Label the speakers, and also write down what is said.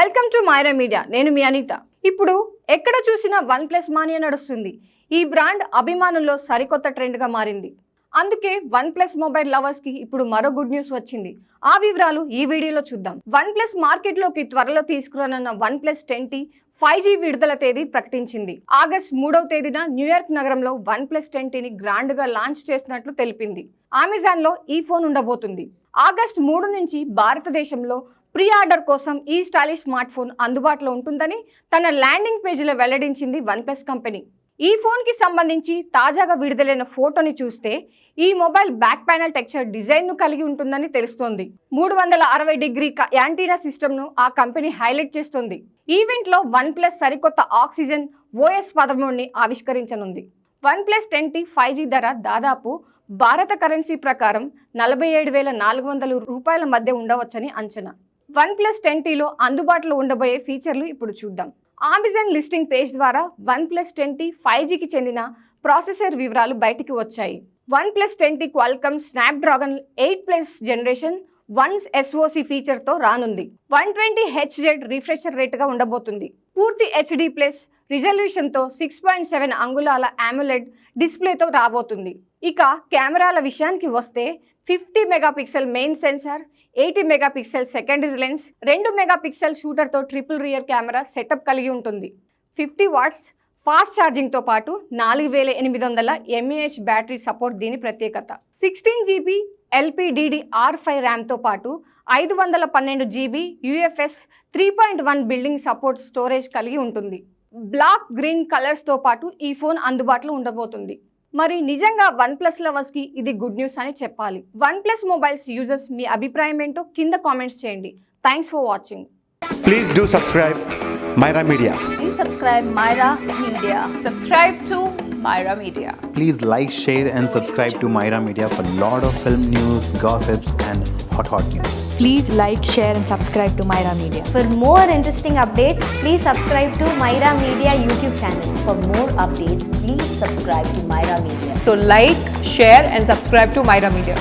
Speaker 1: Welcome to Myra media. నేను మీ అనిత. ఇప్పుడు ఎక్కడ చూసినా వన్ ప్లస్ మానియా నడుస్తుంది. ఈ బ్రాండ్ అభిమానుల్లో సరికొత్త ట్రెండ్గా మారింది. అందుకే వన్ ప్లస్ మొబైల్ లవర్స్ కి ఇప్పుడు మరో గుడ్ న్యూస్ వచ్చింది. ఆ వివరాలు ఈ వీడియోలో చూద్దాం. వన్ ప్లస్ మార్కెట్లోకి త్వరలో తీసుకురానున్న OnePlus 10T 5G విడుదల తేదీ ప్రకటించింది. ఆగస్టు 3వ తేదీన న్యూయార్క్ నగరంలో OnePlus 10Tని గ్రాండ్ గా లాంచ్ చేసినట్లు తెలిపింది. అమెజాన్ లో ఈ ఫోన్ ఉండబోతుంది. ఆగస్టు 3 నుంచి భారతదేశంలో ప్రీ ఆర్డర్ కోసం ఈ స్టైలిష్ స్మార్ట్ ఫోన్ అందుబాటులో ఉంటుందని తన ల్యాండింగ్ పేజీలో వెల్లడించింది OnePlus కంపెనీ. ఈ ఫోన్ కి సంబంధించి తాజాగా విడుదలైన ఫోటోని చూస్తే ఈ mobile back panel texture design ను కలిగి ఉంటుందని తెలుస్తోంది. 360° యాంటీనా సిస్టమ్ ను ఆ కంపెనీ హైలైట్ చేస్తోంది. ఈవెంట్ లో OnePlus సరికొత్త oxygen OS 13ని ఆవిష్కరించనుంది. OnePlus 10T 5G ధర దాదాపు భారత కరెన్సీ ప్రకారం 47,400 రూపాయల మధ్య ఉండవచ్చని అంచనా. OnePlus 10Tలో అందుబాటులో ఉండబోయే ఫీచర్లు ఇప్పుడు చూద్దాం. అమెజాన్ లిస్టింగ్ పేజ్ ద్వారా OnePlus 10T 5Gకి చెందిన ప్రాసెసర్ వివరాలు బయటికి వచ్చాయి. OnePlus 10T Qualcomm Snapdragon 8+ generation 1 SoC ఫీచర్తో రానుంది. 120Hz రిఫ్రెషర్ రేటుగా ఉండబోతుంది. పూర్తి HD+ రిజల్యూషన్తో 6.7 అంగుళాల AMOLED డిస్ప్లేతో రాబోతుంది. ఇక కెమెరాల విషయానికి వస్తే 50 megapixel main sensor, 80 megapixel secondary lens, 2 megapixel షూటర్తో ట్రిపుల్ రియర్ కెమెరా సెటప్ కలిగి ఉంటుంది. 50 వాట్స్ ఫాస్ట్ ఛార్జింగ్తో పాటు 4800 mAh బ్యాటరీ సపోర్ట్ దీని ప్రత్యేకత. 16GB LPDDR5 ర్యామ్తో పాటు 512 GB UFS 3.1 building support storage కలిగి ఉంటుంది. బ్లాక్ గ్రీన్ కలర్స్తో పాటు ఈ ఫోన్ అందుబాటులో ఉండబోతుంది. మరి నిజంగా OnePlus లవర్స్ కి ఇది గుడ్ న్యూస్ అని చెప్పాలి. OnePlus మొబైల్స్ యూజర్స్ మీ అభిప్రాయం ఏంటో కింద కామెంట్స్ చేయండి. Thanks for watching.
Speaker 2: Please do subscribe Myra Media.
Speaker 3: Please subscribe Myra Media.
Speaker 4: Subscribe to Myra Media.
Speaker 5: Please like, share and subscribe to Myra Media for lot of film news, gossips and hot news.
Speaker 3: Please like, share and subscribe to Myra Media.
Speaker 6: For more interesting updates, please subscribe to Myra Media YouTube channel. For more updates, please subscribe to Myra Media.
Speaker 4: So like, share and subscribe to Myra Media.